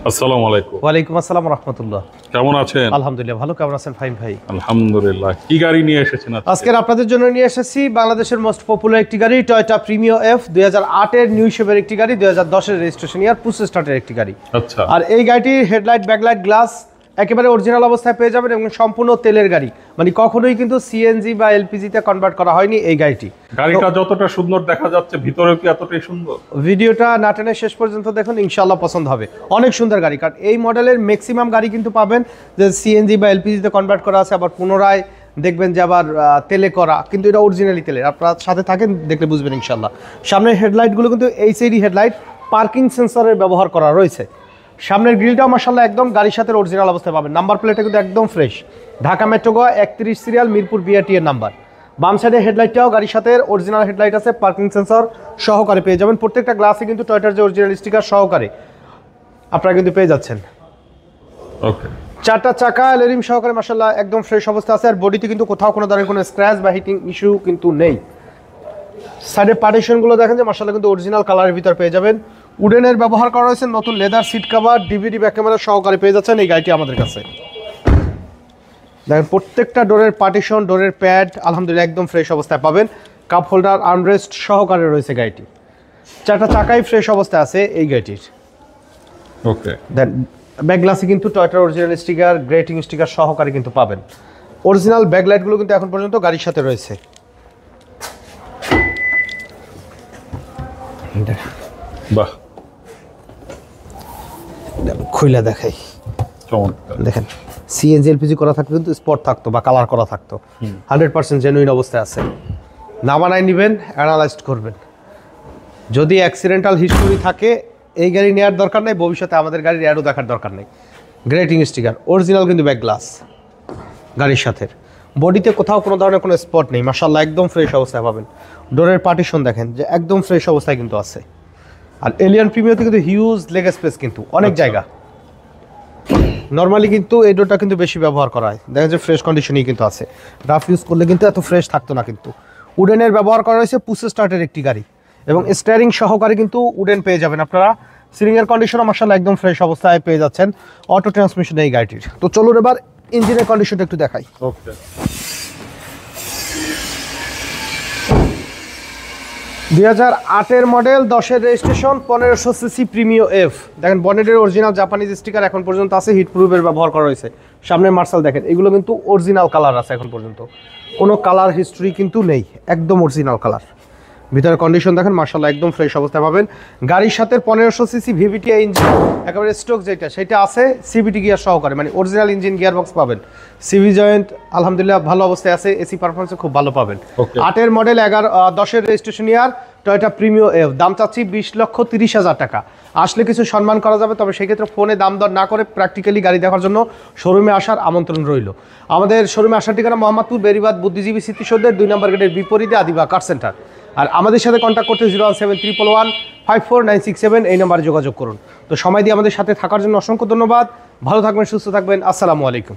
আসসালামু আলাইকুম। ওয়ালাইকুম আসসালাম রাহমাতুল্লাহ। কেমন আছেন? আলহামদুলিল্লাহ ভালো। কেমন আছেন ফাহিম ভাই? আলহামদুলিল্লাহ। কি গাড়ি নিয়ে এসেছেন আজকে? আজকে আপনাদের জন্য নিয়ে এসেছি বাংলাদেশের মোস্ট পপুলার একটি গাড়ি, টয়োটা প্রিমিও এফ 2008 এর নিউ শেপের একটি গাড়ি, 2010 এর রেজিস্ট্রেশন ইয়ার, পুশ স্টার্টের একটি গাড়ি। আচ্ছা। আর এই গাড়িটির হেডলাইট ব্যাকলাইট গ্লাস একেবারে অরিজিনাল অবস্থায় পেয়ে যাবেন এবং সম্পূর্ণ তেলের গাড়ি, মানে কখনোই কিন্তু সিএনজি বা এলপিজি তে কনভার্ট করা হয়নি এই গাড়িটি। গাড়িটা যতটা সুন্দর দেখা যাচ্ছে ভিতরেও কি এতটাই সুন্দর? ভিডিওটা না টেনে শেষ পর্যন্ত দেখুন, ইনশাআল্লাহ পছন্দ হবে। অনেক সুন্দর গাড়ি, কারণ এই মডেলের ম্যাক্সিমাম গাড়ি কিন্তু পাবেন যে সিএনজি বা এলপিজি তে কনভার্ট করা আছে, আবার পুনরায় দেখবেন যে আবার তেলে করা, কিন্তু এটা অরিজিনালি তেলের। আপনার সাথে থাকেন, দেখলে বুঝবেন ইনশাআল্লাহ। সামনের হেডলাইটগুলো কিন্তু এইচআইডি হেডলাইট, পার্কিং সেন্সরের ব্যবহার করা রয়েছে। সামনের গ্রিলটাও মাশাআল্লাহ একদম গাড়ির সাথে অরিজিনাল অবস্থায় পাবেন। নাম্বার প্লেটটা কিন্তু একদম ফ্রেশ, ঢাকা মেট্রো গ 31 সিরিয়াল, মিরপুর বিআরটি এর নাম্বার। বাম সাইডের হেডলাইটটাও গাড়ির সাথে অরিজিনাল হেডলাইট আছে, পার্কিং সেন্সর সহকারে পেয়ে যাবেন। প্রত্যেকটা গ্লাসে কিন্তু টয়োটার যে অরিজিনাল স্টিকার সহকারে আপনারা কিন্তু পেয়ে যাচ্ছেন। ওকে। চারটা চাকা এলরিম সহকারে মাশাআল্লাহ একদম ফ্রেশ অবস্থা আছে। আর বডিতে কিন্তু কোথাও কোনো ধরনের কোনো স্ক্র্যাচ বা হিটিং ইস্যু কিন্তু নেই। সাইডের পার্টিশনগুলো দেখেন যে মাশাআল্লাহ কিন্তু অরিজিনাল কালারের ভিতর পেয়ে যাবেন। উডেনের ব্যবহার করা হয়েছে, নতুন leather seat cover, DVD back camera সহকারে পেয়ে যাচ্ছেন এই গাড়িটি আমাদের কাছে। দেখেন প্রত্যেকটা ডোরের পার্টিশন, ডোরের প্যাড আলহামদুলিল্লাহ একদম ফ্রেশ অবস্থায় পাবেন। কাপ হোল্ডার, আর্মরেস্ট সহকারে রয়েছে গাড়িটি। চারটা চাকাই ফ্রেশ অবস্থায় আছে এই গাড়িটির। ওকে। দেন ব্যাক গ্লাসে কিন্তু টয়োটার অরিজিনাল স্টিকার, গ্রেটিং স্টিকার সহকারে কিন্তু পাবেন। অরিজিনাল ব্যাকলাইটগুলো কিন্তু এখন পর্যন্ত গাড়ির সাথে রয়েছে। বাহ, খুইলা দেখাই, চমৎকার। দেখেন সিএনজি এলপিজি করা থাকতো কিন্তু স্পট থাকতো বা কালার করা থাকতো, 100% জেনুইন অবস্থায় আছে। নামানায় নেবেন, অ্যানালাইজড করবেন। যদি অ্যাক্সিডেন্টাল হিস্টোরি থাকে এই গাড়ি নেওয়ার দরকার নেই, ভবিষ্যতে আমাদের গাড়ির অ্যাডও দেখার দরকার নেই। গ্রেটিং স্টিকার অরিজিনাল কিন্তু ব্যাক গ্লাস গাড়ির সাথে। বডিতে কোথাও কোনো ধরনের কোনো স্পট নেই, মাশাআল্লাহ একদম ফ্রেশ অবস্থায় পাবেন। ডোরের পার্টিশন দেখেন যে একদম ফ্রেশ অবস্থায় কিন্তু আছে। আর এলিয়ান প্রিমিয়াতে কিন্তু হিউজ লেগ স্পেস, কিন্তু অনেক জায়গা। নর্মালি কিন্তু এই ডোরটা কিন্তু বেশি ব্যবহার করা হয়, দেখেন যে ফ্রেশ কন্ডিশনেই কিন্তু আছে। রাফ ইউজ করলে কিন্তু এত ফ্রেশ থাকতো না। কিন্তু উডেনের ব্যবহার করা হয়েছে, পুশ স্টার্টের একটি গাড়ি এবং স্টিয়ারিং সহকারে কিন্তু উডেন পেয়ে যাবেন আপনারা। সিলিংয়ের কন্ডিশনও মাশাআল্লাহ একদম ফ্রেশ অবস্থায় পেয়ে যাচ্ছেন অটো ট্রান্সমিশন এই গাড়িটির। তো চলুন এবার ইঞ্জিনের কন্ডিশনটা একটু দেখাই। ওকে। 2008 এর মডেল, 10 এর রেজিস্ট্রেশন, 1500 সিসি প্রিমিও এফ। দেখেন বনেটের অরিজিনাল জাপানিজ স্টিকার এখন পর্যন্ত আছে, হিট প্রুফের ব্যবহার করা হয়েছে। সামনের মার্শাল দেখেন, এগুলো কিন্তু অরিজিনাল কালার আছে, এখন পর্যন্ত কোনো কালার হিস্ট্রি কিন্তু নেই, একদম অরিজিনাল কালার। ভিতরের কন্ডিশন দেখেন মাশাআল্লাহ একদম ফ্রেশ অবস্থায় পাবেন। গাড়ির সাথে 1500 সিসি ভিভিটি ইঞ্জিন একেবারে স্টক যেটা সেটা আছে, সিবিটি গিয়ার সহকারে, মানে অরিজিনাল ইঞ্জিন গিয়ার বক্স পাবেন। সিভি জয়েন্ট আলহামদুলিল্লাহ ভালো অবস্থায় আছে, এসি পারফরমেন্স খুব ভালো পাবেন। 8 এর মডেল, 10 এর রেজিস্ট্রেশন ইয়ার, টয়োটা প্রিমিও এফ। দাম চাচ্ছি 20,30,000 টাকা। আসলে কিছু সম্মান করা যাবে, তবে সেক্ষেত্রে ফোনে দাম দর না করে প্র্যাকটিক্যালি গাড়ি দেখার জন্য শোরুমে আসার আমন্ত্রণ রইল। আমাদের শোরুমে আসার ঠিকানা মোহাম্মদপুর বেরিবাদ বুদ্ধিজীবী স্মৃতিসৌধের 2 নম্বর গেটের বিপরীতে আদিবা কার সেন্টার। আর আমাদের সাথে কন্ট্যাক্ট করতে 01711549667 এই নাম্বারে যোগাযোগ করুন। তো সময় দিয়ে আমাদের সাথে থাকার জন্য অসংখ্য ধন্যবাদ। ভালো থাকবেন, সুস্থ থাকবেন। আসসালামু আলাইকুম।